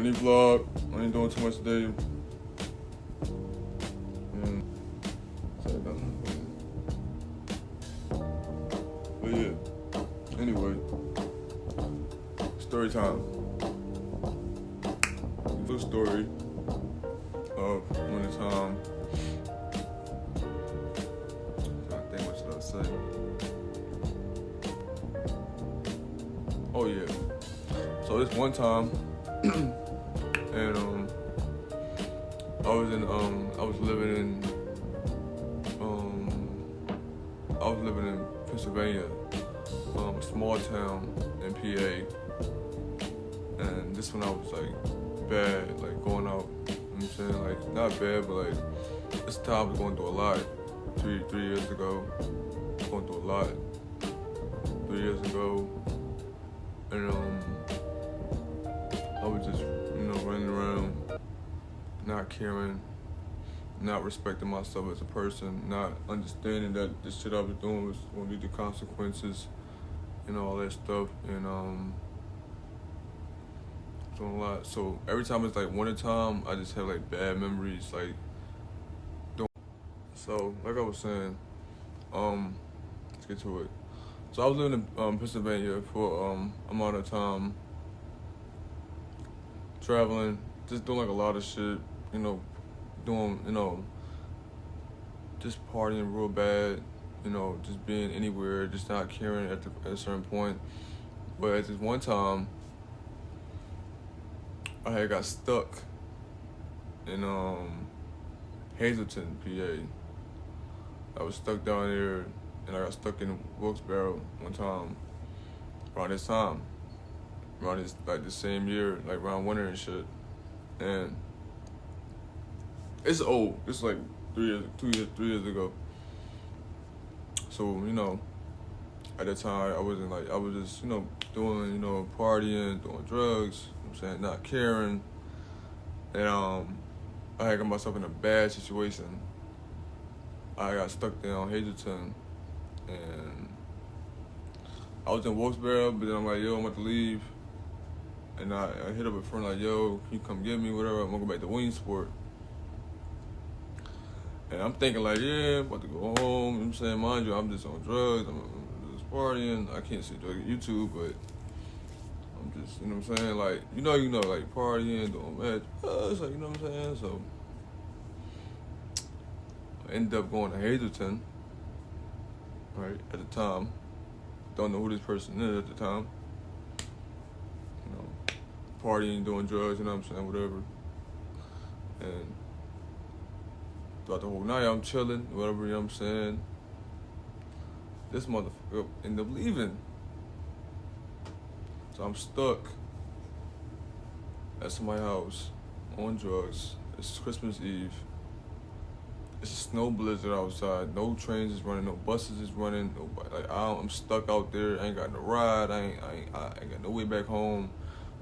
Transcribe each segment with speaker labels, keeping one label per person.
Speaker 1: mini vlog. I ain't doing too much today. And but yeah. Anyway, story time. Little story of one time. I think what should I say? Oh yeah. So this one time, and I was living in Pennsylvania, a small town in PA, and this one I was like bad, like going out. You know what I'm saying, like not bad, but like this time I was going through a lot. Three years ago, going through a lot. 3 years ago, and I was just running around, not caring, not respecting myself as a person, not understanding that the shit I was doing was gonna lead to consequences and all that stuff, and doing a lot. So every time it's like winter time, I just have like bad memories, like doing. So like I was saying, let's get to it. So I was living in Pennsylvania for amount of time, traveling, just doing like a lot of shit, doing, just partying real bad, just being anywhere, just not caring at a certain point. But at this one time, I had got stuck in Hazleton, PA. I was stuck down there, and I got stuck in Wilkes-Barre one time, around this time, around this, like the same year, like around winter and shit. And it's old, it's like 3 years ago. So, at that time I was just, doing, partying, doing drugs, not caring. And I had got myself in a bad situation. I got stuck down Hazleton, and I was in Wilkes-Barre, but then I'm like, yo, I'm about to leave. And I hit up a friend like, yo, can you come get me, whatever, I'm gonna go back to Williamsport. And I'm thinking like, yeah, I'm about to go home, mind you, I'm just on drugs, I'm just partying, I can't see drugs on YouTube, but I'm just, like, like partying, doing mad, it's like, so I ended up going to Hazleton, right, at the time. Don't know who this person is at the time. Partying, doing drugs, whatever. And throughout the whole night, I'm chilling, whatever, This motherfucker ended up leaving. So I'm stuck at somebody's house on drugs. It's Christmas Eve. It's a snow blizzard outside. No trains is running, no buses is running. Nobody, like I'm stuck out there. I ain't got no ride. I ain't got no way back home.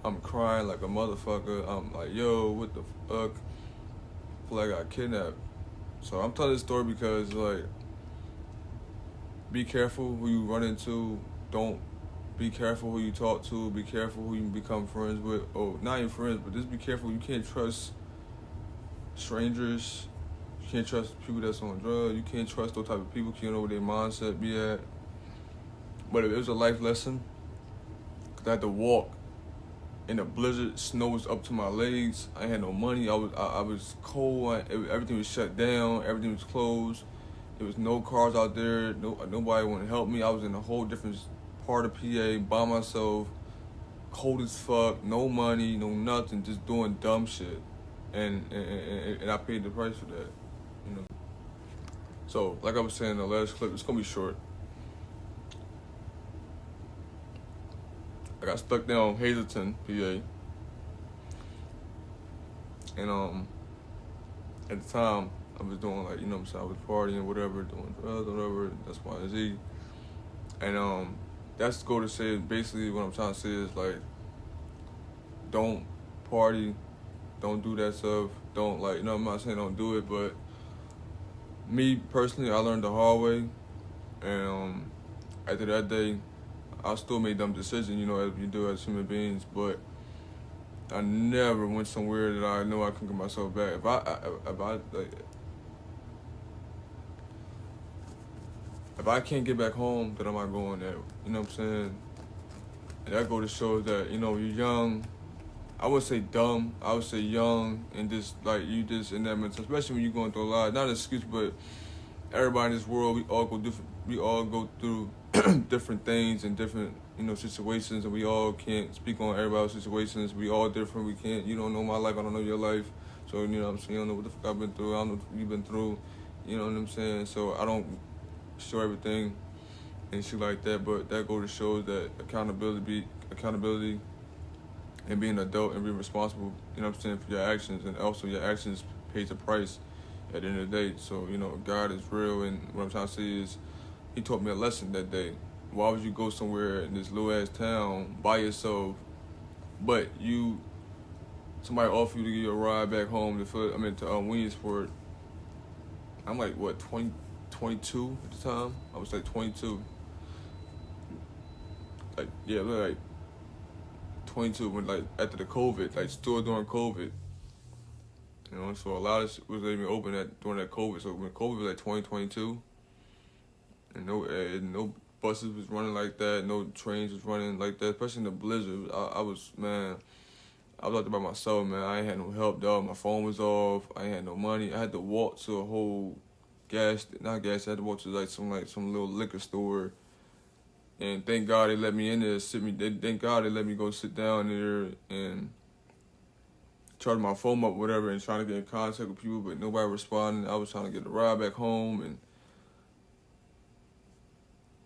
Speaker 1: I'm crying like a motherfucker. I'm like, yo, what the fuck? I feel like I got kidnapped. So I'm telling this story because, like, be careful who you run into. Don't be careful who you talk to. Be careful who you become friends with. Oh, not even friends, but just be careful. You can't trust strangers. You can't trust people that's on drugs. You can't trust those type of people. You know where their mindset be at. But it was a life lesson. Cause I had to walk in a blizzard. Snow was up to my legs. I had no money. I was cold. Everything was shut down. Everything was closed. There was no cars out there. Nobody wanted to help me. I was in a whole different part of PA by myself. Cold as fuck. No money. No nothing. Just doing dumb shit. And I paid the price for that. So like I was saying in the last clip, it's gonna be short. I got stuck down Hazleton, PA. And at the time I was doing like, I was partying, whatever, doing drugs, whatever, that's Y and Z. And that's to go to say basically what I'm trying to say is like, don't party, don't do that stuff, don't like, I'm not saying don't do it, but me personally, I learned the hard way. And after that day, I still made dumb decisions, as you do as human beings, but I never went somewhere that I know I can get myself back. If I can't get back home, then I'm not going there. You know what I'm saying? And that go to show that, you know, you're young. I would say dumb. I would say young and just like you just in that mental, especially when you're going through a lot. Not an excuse, but everybody in this world, we all go different. We all go through different things and different, you know, situations, and we all can't speak on everybody's situations. We all different. We can't. You don't know my life. I don't know your life. So you know what I'm saying. You don't know what the fuck I've been through. I don't know what you've been through. You know what I'm saying. So I don't show everything and shit like that. But that goes to show that accountability, and being an adult and being responsible. You know what I'm saying, for your actions, and also your actions pays a price at the end of the day. So, you know, God is real, and what I'm trying to say is he taught me a lesson that day. Why would you go somewhere in this little ass town by yourself, but somebody offer you to give you a ride back home to Williamsport? I'm like, what, 22 at the time? I was like 22. Like 22 when, like, after the COVID, like still during COVID. You know, so a lot of shit was even open during that COVID. So when COVID was like 2022, and no buses was running like that, no trains was running like that, especially in the blizzard. I was out there by myself, man. I ain't had no help, dog. My phone was off. I ain't had no money. I had to walk to a whole I had to walk to like some little liquor store. And thank God they let me in there, thank God they let me go sit down there and charge my phone up, whatever, and trying to get in contact with people, but nobody responded. I was trying to get a ride back home, and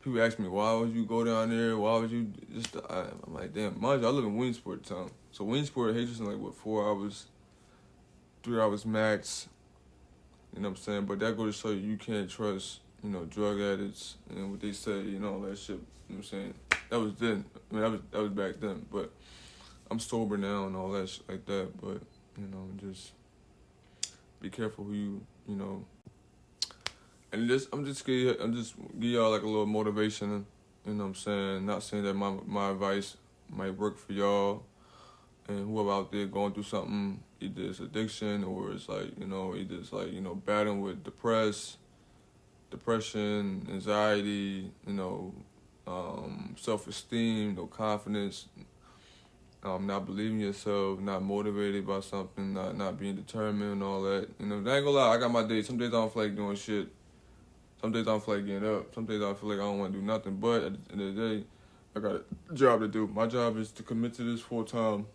Speaker 1: people ask me, why would you go down there? Why would you I'm like, damn, mind you, I live in Williamsport town. So Williamsport, Hagerstown, like, what, 4 hours, 3 hours max. You know what I'm saying? But that goes to show you can't trust, you know, drug addicts and what they say, you know, all that shit. You know what I'm saying? That was then. I mean, that was back then. But I'm sober now and all that shit like that. But, you know, just be careful who you know. And I'm just give y'all like a little motivation. You know what I'm saying? Not saying that my advice might work for y'all and whoever out there going through something, either it's addiction or it's like, you know, either it's like, you know, battling with depression, anxiety, you know, self-esteem, no confidence, not believing yourself, not motivated by something, not being determined and all that. You know, I ain't gonna lie, I got my days. Some days I don't feel like doing shit. Some days I don't feel like getting up. Some days I feel like I don't want to do nothing. But at the end of the day, I got a job to do. My job is to commit to this full time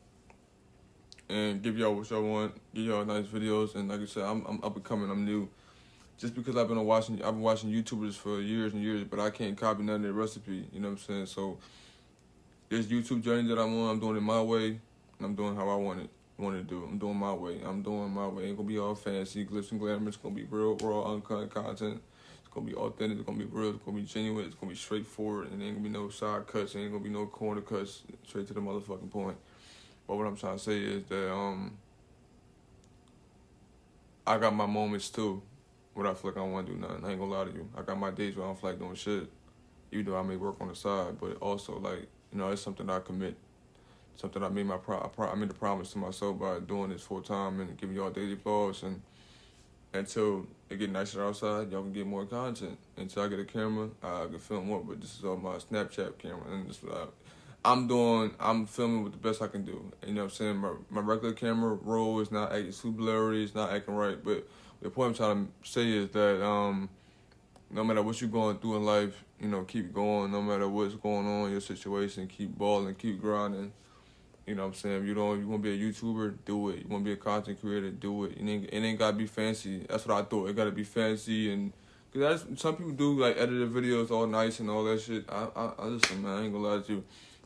Speaker 1: and give y'all what y'all want, give y'all nice videos. And like I said, I'm up and coming. I'm new. Just because I've been watching YouTubers for years and years, but I can't copy none of their recipe. You know what I'm saying? So this YouTube journey that I'm on, I'm doing it my way, and I'm doing how I want to do. I'm doing my way. Ain't gonna be all fancy, glitz and glamour. It's gonna be real, raw, uncut content. It's gonna be authentic. It's gonna be real. It's gonna be genuine. It's gonna be straightforward. And there ain't gonna be no side cuts. There ain't gonna be no corner cuts. Straight to the motherfucking point. But what I'm trying to say is that I got my moments too, where I feel like I don't want to do nothing. I ain't gonna lie to you. I got my days where I don't feel like doing shit, even though I may work on the side. But also, like, you know, it's something I commit. Something I made I made a promise to myself by doing this full time and giving y'all daily vlogs. And until it get nicer outside, y'all can get more content. Until I get a camera, I can film more. But this is all my Snapchat camera, and this is what I'm filming with the best I can do. You know what I'm saying? My regular camera roll is not acting too blurry. It's not acting right. But the point I'm trying to say is that no matter what you're going through in life, you know, keep going. No matter what's going on in your situation, keep balling, keep grinding. You know what I'm saying? If you want to be a YouTuber, do it. You want to be a content creator, do it. It ain't got to be fancy. That's what I thought. It got to be fancy. And cause some people do, like, edit their videos all nice and all that shit. I listen, man, I ain't going to lie to you.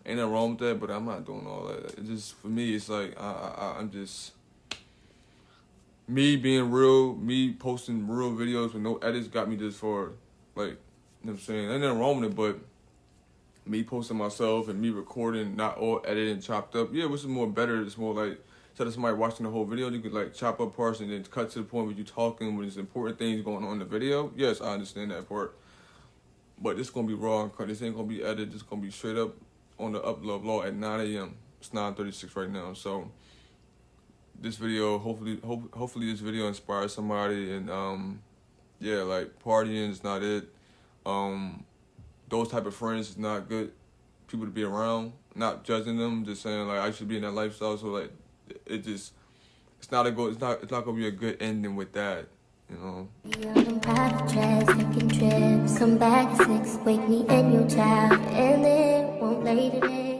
Speaker 1: Ain't nothing wrong with that, but I'm not doing all that. It just, for me, it's like, I'm just, me being real, me posting real videos with no edits got me this far. Like, you know what I'm saying? Ain't nothing wrong with it, but me posting myself and me recording, not all edited and chopped up. Yeah, which is more better. It's more like, instead of somebody watching the whole video, you could, like, chop up parts and then cut to the point where you talking when there's important things going on in the video. Yes, I understand that part. But this going to be raw and cut. This ain't going to be edited. This going to be straight up on the upload law at 9 a.m. It's 9:36 right now. So this video, hopefully this video inspires somebody. And yeah, like partying is not it. Those type of friends is not good people to be around. Not judging them, just saying like I should be in that lifestyle. So like it's not gonna be a good ending with that, you know.
Speaker 2: On private jets, taking trips. Come back at 6, wake me and your child, and then won't lay today.